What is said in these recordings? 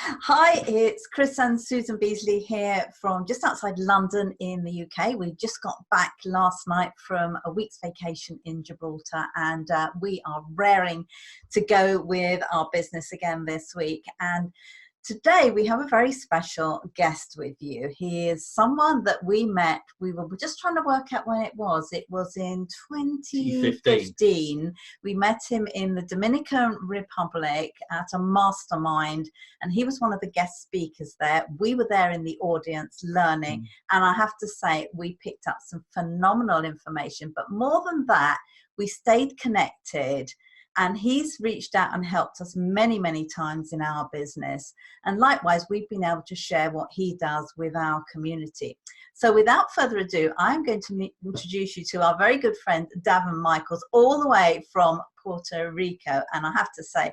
Hi, it's Chris and Susan Beesley here from just outside London in the UK. We just got back last night from a week's vacation in Gibraltar, and we are raring to go with our business again this week. And today we have a very special guest with you. He is someone that we met. We were just trying to work out when it was. It was in 2015. We met him in the Dominican Republic at a mastermind, and he was one of the guest speakers there. We were there in the audience learning, and I have to say we picked up some phenomenal information. But more than that, we stayed connected. And he's reached out and helped us many, many times in our business. And likewise, we've been able to share what he does with our community. So without further ado, I'm going to introduce you to our very good friend, Daven Michaels, all the way from Puerto Rico. And I have to say,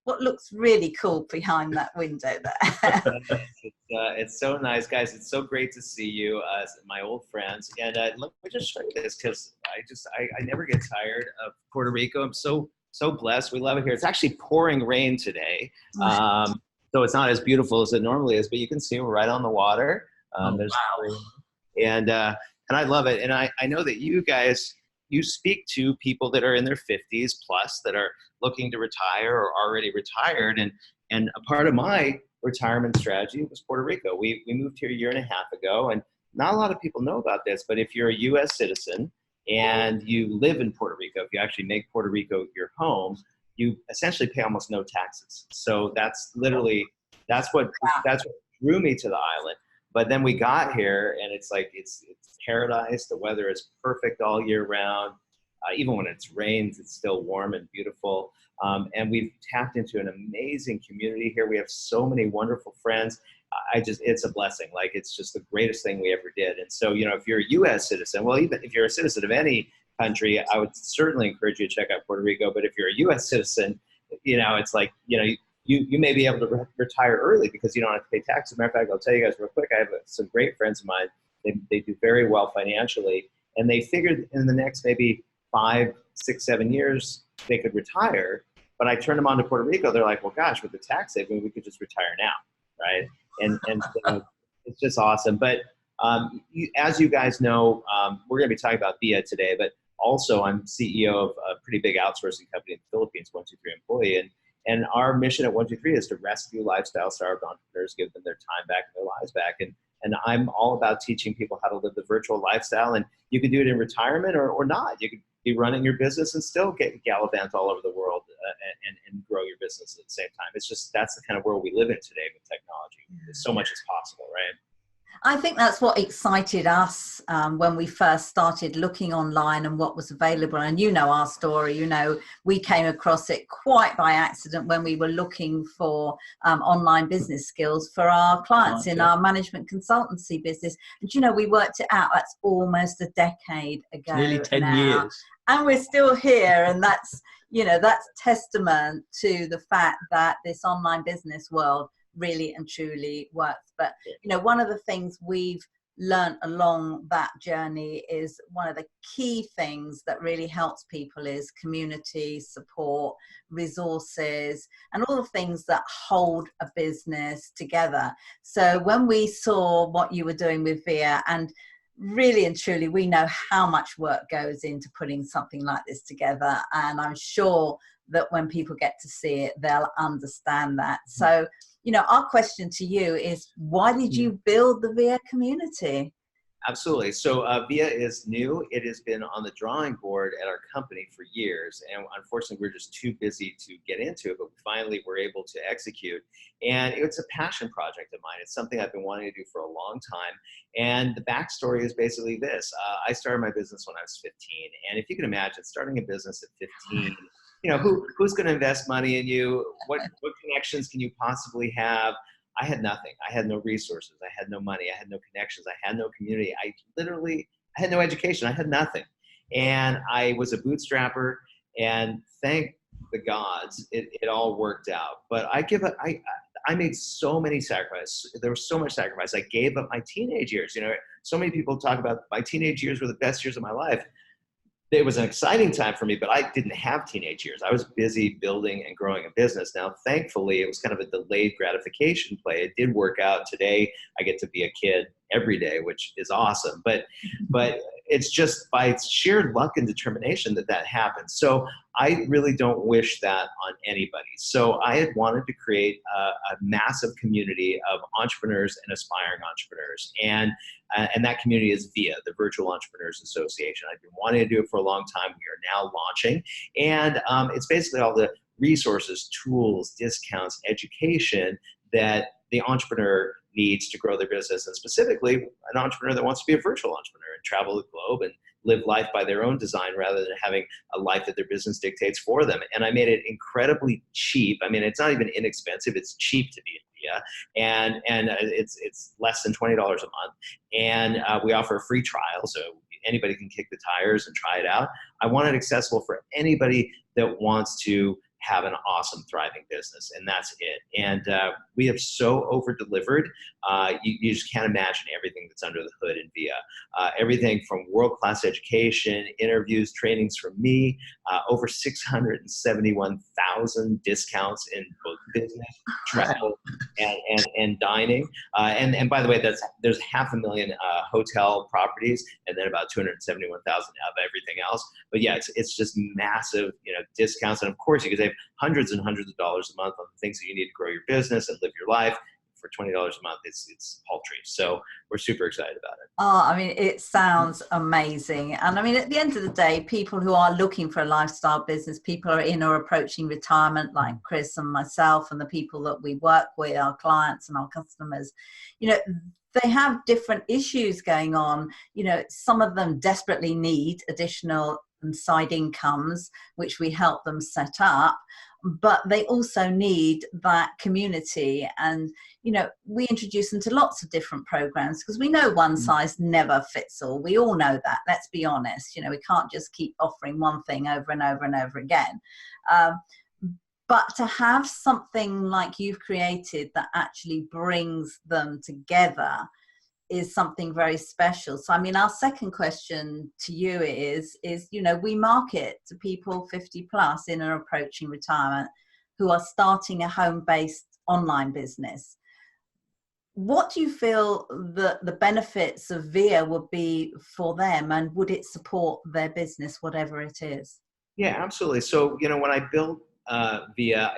what looks really cool behind that window there. It's so nice, guys. It's so great to see you, my old friends. And let me just show you this, because I never get tired of Puerto Rico. I'm so blessed. We love it here. It's actually pouring rain today. So it's not as beautiful as it normally is, but you can see we're right on the water. There's wow. And I love it. And I know that you guys, you speak to people that are in their 50s plus that are looking to retire or already retired. And a part of my retirement strategy was Puerto Rico. We moved here a year and a half ago, and not a lot of people know about this, but if you're a U.S. citizen and you live in Puerto Rico, if you actually make Puerto Rico your home, you essentially pay almost no taxes. So that's what drew me to the island. But then we got here, and it's like it's paradise. The weather is perfect all year round. Even when it's rains, it's still warm and beautiful. And we've tapped into an amazing community here. We have so many wonderful friends. It's a blessing. Like, it's just the greatest thing we ever did. And so, if you're a U.S. citizen, well, even if you're a citizen of any country, I would certainly encourage you to check out Puerto Rico. But if you're a U.S. citizen, it's like, you may be able to retire early because you don't have to pay taxes. As a matter of fact, I'll tell you guys real quick, I have some great friends of mine. They do very well financially, and they figured in the next maybe 5, 6, 7 years, they could retire. But I turned them on to Puerto Rico. They're like, well, gosh, with the tax saving, we could just retire now. Right. And so it's just awesome. But as you guys know, we're going to be talking about VEA today, but also I'm CEO of a pretty big outsourcing company in the Philippines, 123 Employee. And our mission at 123 is to rescue lifestyle-starved entrepreneurs, give them their time back and their lives back. And I'm all about teaching people how to live the virtual lifestyle. And you can do it in retirement or not. You could be running your business and still gallivant all over the world and grow your business at the same time. It's just, that's the kind of world we live in today with technology. So much is possible, right? I think that's what excited us when we first started looking online and what was available. And our story, we came across it quite by accident when we were looking for online business skills for our clients in our management consultancy business. And, we worked it out. That's almost a decade ago. Nearly 10 now. years. And we're still here. And that's, that's testament to the fact that this online business world really and truly works. But one of the things we've learned along that journey is one of the key things that really helps people is community support, resources, and all the things that hold a business together. So when we saw what you were doing with VEA, and really and truly we know how much work goes into putting something like this together, and I'm sure that when people get to see it, they'll understand that. So our question to you is, why did you build the VEA community? Absolutely. So VEA is new. It has been on the drawing board at our company for years. And unfortunately, we're just too busy to get into it, but we finally were able to execute. And it's a passion project of mine. It's something I've been wanting to do for a long time. And the backstory is basically this. I started my business when I was 15. And if you can imagine starting a business at 15, who's going to invest money in you? What connections can you possibly have? I had nothing. I had no resources. I had no money. I had no connections. I had no community. I had no education. I had nothing. And I was a bootstrapper, and thank the gods, it all worked out. But I made so many sacrifices. There was so much sacrifice. I gave up my teenage years. So many people talk about my teenage years were the best years of my life. it was an exciting time for me, but I didn't have teenage years. I was busy building and growing a business. Now, thankfully, it was kind of a delayed gratification play. It did work out. Today, I get to be a kid every day, which is awesome. But it's just by sheer luck and determination that happens. So I really don't wish that on anybody. So I had wanted to create a massive community of entrepreneurs and aspiring entrepreneurs. And that community is VEA, the Virtual Entrepreneurs Association. I've been wanting to do it for a long time. We are now launching. And it's basically all the resources, tools, discounts, education that the entrepreneur needs to grow their business, and specifically an entrepreneur that wants to be a virtual entrepreneur and travel the globe and live life by their own design rather than having a life that their business dictates for them. And I made it incredibly cheap. I mean, it's not even inexpensive. It's cheap to be in VEA, and it's less than $20 a month. And we offer a free trial, so anybody can kick the tires and try it out. I want it accessible for anybody that wants to have an awesome, thriving business, and that's it. And we have so over-delivered. You just can't imagine everything that's under the hood in VEA. Everything from world-class education, interviews, trainings from me, over 671,000 discounts in both business, travel, and dining. And by the way, there's 500,000 hotel properties, and then about 271,000 of everything else. But yeah, it's just massive, discounts, and of course you can save hundreds and hundreds of dollars a month on the things that you need to grow your business and live your life. For $20 a month, it's paltry. So we're super excited about it. Oh, I mean, it sounds amazing. And I mean, at the end of the day, people who are looking for a lifestyle business, people are in or approaching retirement, like Chris and myself and the people that we work with, our clients and our customers, they have different issues going on. Some of them desperately need additional and side incomes, which we help them set up, but they also need that community. And we introduce them to lots of different programs because we know one size never fits all. We all know that. Let's be honest. We can't just keep offering one thing over and over and over again. But to have something like you've created that actually brings them together is something very special. So, I mean, our second question to you is, we market to people 50 plus in or approaching retirement who are starting a home-based online business. What do you feel the benefits of VEA would be for them, and would it support their business, whatever it is? Yeah, absolutely. So, when I built VEA,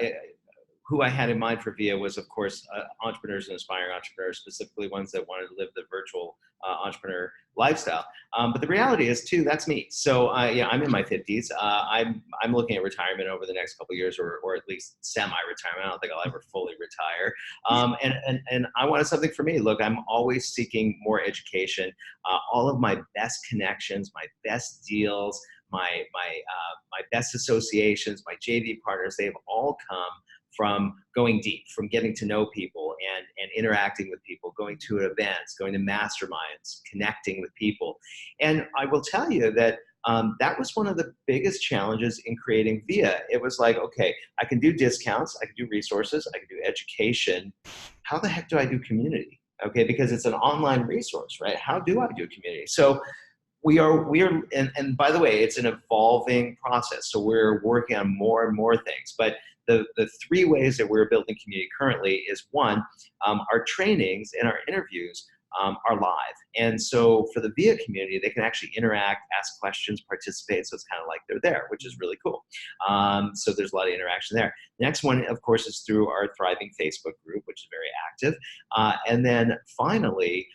who I had in mind for VEA was, of course, entrepreneurs and aspiring entrepreneurs, specifically ones that wanted to live the virtual entrepreneur lifestyle. But the reality is, too, that's me. So, I'm in my 50s. I'm looking at retirement over the next couple of years, or at least semi-retirement. I don't think I'll ever fully retire. And I wanted something for me. Look, I'm always seeking more education. All of my best connections, my best deals, my best associations, my JV partners, they've all come from going deep, from getting to know people and interacting with people, going to events, going to masterminds, connecting with people. And I will tell you that that was one of the biggest challenges in creating VEA. It was like, okay, I can do discounts, I can do resources, I can do education. How the heck do I do community? Okay, because it's an online resource, right? How do I do community? So we are, and by the way, it's an evolving process. So we're working on more and more things, but the three ways that we're building community currently is one, our trainings and our interviews are live. And so for the VEA community, they can actually interact, ask questions, participate. So it's kind of like they're there, which is really cool. So there's a lot of interaction there. The next one, of course, is through our thriving Facebook group, which is very active. And then finally,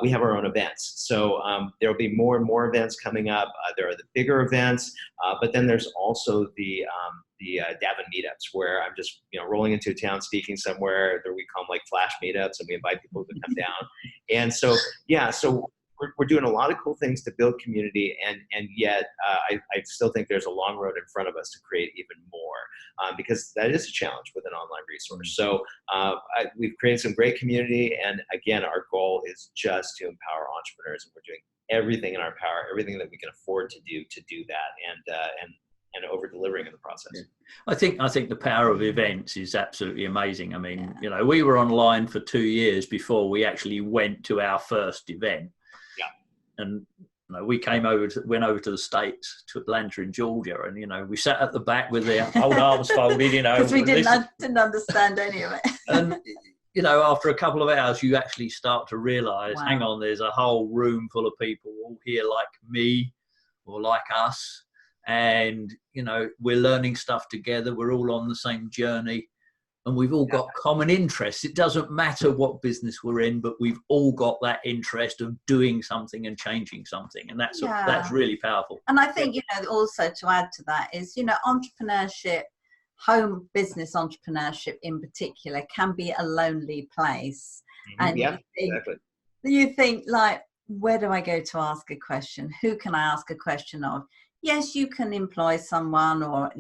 we have our own events. So there will be more and more events coming up. There are the bigger events, but then there's also the Daven meetups, where I'm just rolling into a town, speaking somewhere. We call them like flash meetups, and we invite people to come down. And so so we're doing a lot of cool things to build community, and yet I still think there's a long road in front of us to create even more, because that is a challenge with an online resource. So we've created some great community, and again, our goal is just to empower entrepreneurs, and we're doing everything in our power, everything that we can afford to do that, and over delivering in the process. Yeah. I think the power of events is absolutely amazing. I mean, we were online for 2 years before we actually went to our first event. Yeah. And we went over to the States, to Atlanta in Georgia, and we sat at the back with the old arms folded, because we didn't understand any of it. And after a couple of hours, you actually start to realise, Wow. hang on, there's a whole room full of people all here like me or like us, and we're learning stuff together. We're all on the same journey. And we've all got common interests. It doesn't matter what business we're in, but we've all got that interest of doing something and changing something. And that's really powerful. And I think, also to add to that is, entrepreneurship, home business entrepreneurship in particular, can be a lonely place. And you think like, where do I go to ask a question? Who can I ask a question of? Yes, you can employ someone or,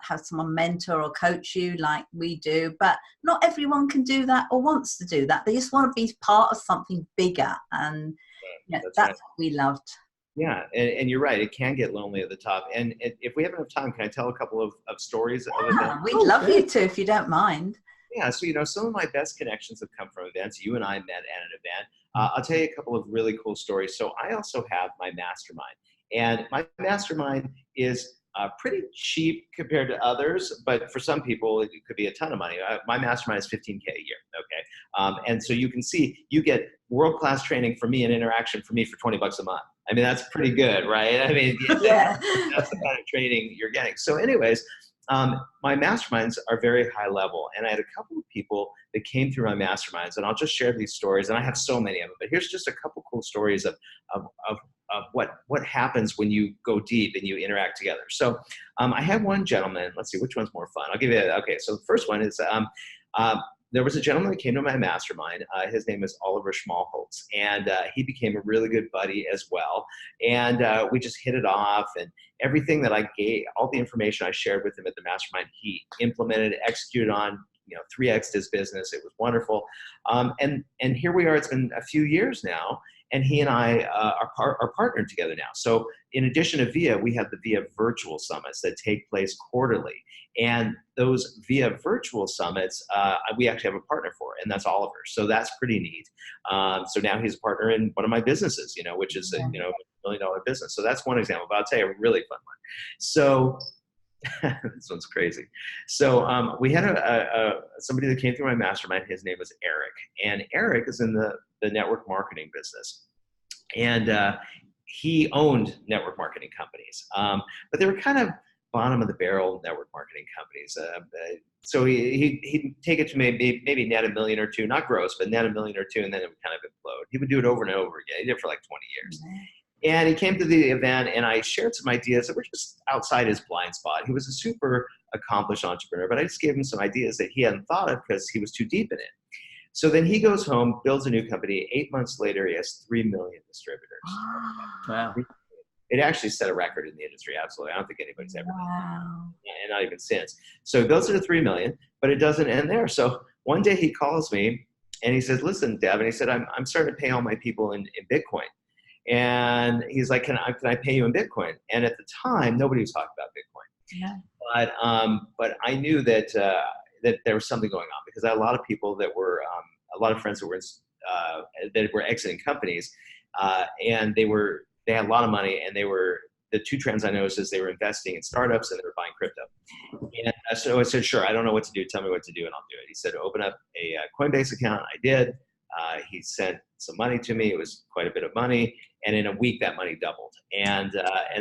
have someone mentor or coach you like we do, but not everyone can do that or wants to do that. They just want to be part of something bigger. And that's what we loved. Yeah, and you're right. It can get lonely at the top. And if we have enough time, can I tell a couple of stories of events? We'd love you to, if you don't mind. Yeah, so, some of my best connections have come from events. You and I met at an event. I'll tell you a couple of really cool stories. So I also have my mastermind. And my mastermind is pretty cheap compared to others, but for some people, it could be a ton of money. My mastermind is $15K a year, okay? And so you can see, you get world-class training from me and interaction from me for $20 a month. I mean, that's pretty good, right? I mean, yeah. That's the kind of training you're getting. So anyways, my masterminds are very high level, and I had a couple of people that came through my masterminds, and I'll just share these stories, and I have so many of them, but here's just a couple cool stories of what happens when you go deep and you interact together. So I had one gentleman, let's see, which one's more fun? I'll give you, okay, so the first one is, there was a gentleman that came to my mastermind. His name is Oliver Schmalholtz, and he became a really good buddy as well. And we just hit it off, and everything that I gave, all the information I shared with him at the mastermind, he implemented, executed on, 3x'd his business. It was wonderful. And here we are, it's been a few years now, and he and I are partnered together now. So in addition to VEA, we have the VEA virtual summits that take place quarterly. And those VEA virtual summits, we actually have a partner for, and that's Oliver. So that's pretty neat. So now he's a partner in one of my businesses, which is a $1 million business. So that's one example, but I'll tell you a really fun one. So this one's crazy. So we had somebody that came through my mastermind. His name was Eric, and Eric is in the network marketing business, and he owned network marketing companies, but they were kind of bottom of the barrel network marketing companies. So he'd take it to maybe net $1 million or $2 million, not gross, but net $1 million or $2 million, and then it would kind of implode. He would do it over and over again. He did it for like 20 years. And he came to the event, and I shared some ideas that were just outside his blind spot. He was a super accomplished entrepreneur, but I just gave him some ideas that he hadn't thought of because he was too deep in it. So then he goes home, builds a new company. 8 months later, he has 3 million distributors. Wow. It actually set a record in the industry, absolutely. I don't think anybody's ever done that, and not even since. So he builds it to 3 million, but it doesn't end there. So one day he calls me, and he says, listen, Daven, he said, I'm starting to pay all my people in Bitcoin. And he's like, can I pay you in Bitcoin? And at the time, nobody was talking about Bitcoin. Yeah. But I knew that there was something going on, because I had a lot of people that were, a lot of friends that were exiting companies, and they had a lot of money, and the two trends I noticed is they were investing in startups and they were buying crypto. And so I said, sure, I don't know what to do. Tell me what to do and I'll do it. He said, open up a Coinbase account. I did. He sent some money to me. It was quite a bit of money. And in a week, that money doubled. And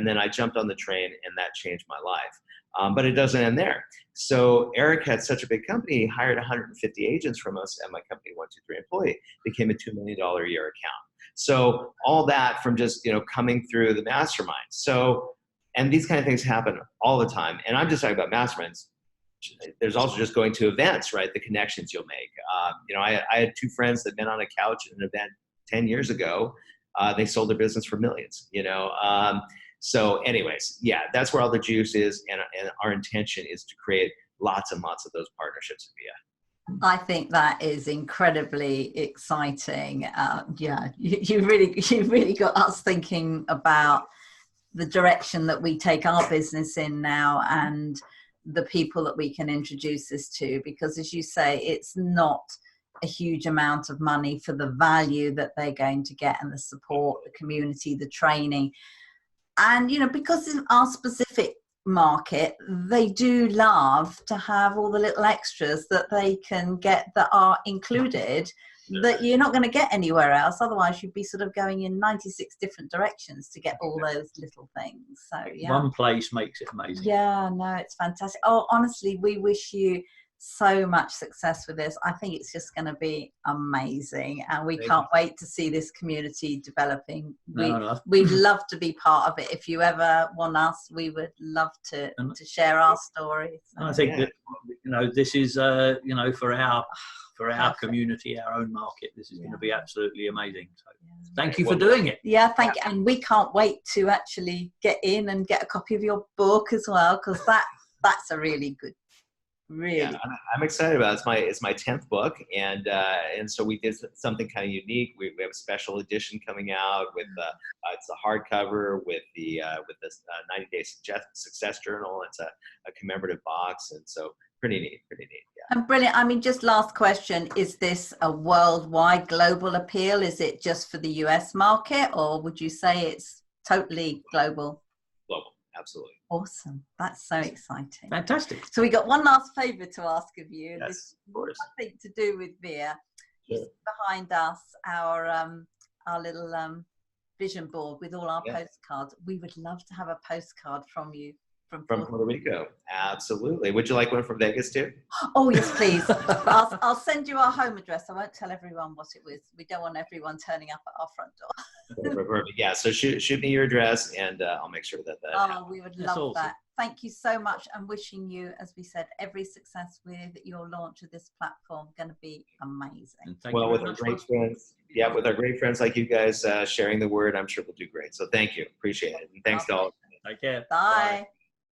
then I jumped on the train, and that changed my life. But it doesn't end there. So Eric had such a big company, he hired 150 agents from us at my company, 123 Employee, became a $2 million a year account. So all that from just, coming through the mastermind. So, and these kind of things happen all the time. And I'm just talking about masterminds. There's also just going to events, right? The connections you'll make. I had two friends that met on a couch at an event 10 years ago. They sold their business for millions, So anyways, yeah, that's where all the juice is. And our intention is to create lots and lots of those partnerships at VEA. I think that is incredibly exciting. Yeah, you really got us thinking about the direction that we take our business in now, and the people that we can introduce this to, because as you say, it's not a huge amount of money for the value that they're going to get, and the support, the community, the training. And, you know, because in our specific market, they do love to have all the little extras that they can get that are included, that you're not going to get anywhere else. Otherwise you'd be sort of going in 96 different directions to get all those little things. So yeah, one place makes it amazing. Yeah, no, it's fantastic. Oh, honestly, we wish you so much success with this. I think it's just going to be amazing, and we can't wait to see this community developing. We'd love to be part of it. If you ever want us, we would love to share our stories. So. I think that, you know, this is you know, for our community, our own market, this is going to be absolutely amazing. So thank you for doing it. Yeah, thank you. And we can't wait to actually get in and get a copy of your book as well, because that's a really good. Really, yeah, I'm excited about it. It's my 10th book, and so we did something kind of unique. We have a special edition coming out with it's a hardcover with the 90-day success journal. It's a commemorative box, and so pretty neat. Yeah. And brilliant. I mean, just last question: is this a worldwide, global appeal? Is it just for the US market, or would you say it's totally global? Global, absolutely. Awesome. That's so exciting. Fantastic. So we got one last favor to ask of you. Yes, this of course. Nothing to do with VEA. Sure. Behind us, our little vision board with all our postcards. We would love to have a postcard from you. From Puerto Rico. Absolutely. Would you like one from Vegas too? Oh, yes, please. I'll send you our home address. I won't tell everyone what it was. We don't want everyone turning up at our front door. Yeah, so shoot me your address, and I'll make sure that happens. We would love that. Thank you so much, and wishing you, as we said, every success with your launch of this platform. Going to be amazing. Well, with our great friends, with our great friends like you guys sharing the word, I'm sure we'll do great. So thank you. Appreciate it. And thanks to all. Take care. Bye.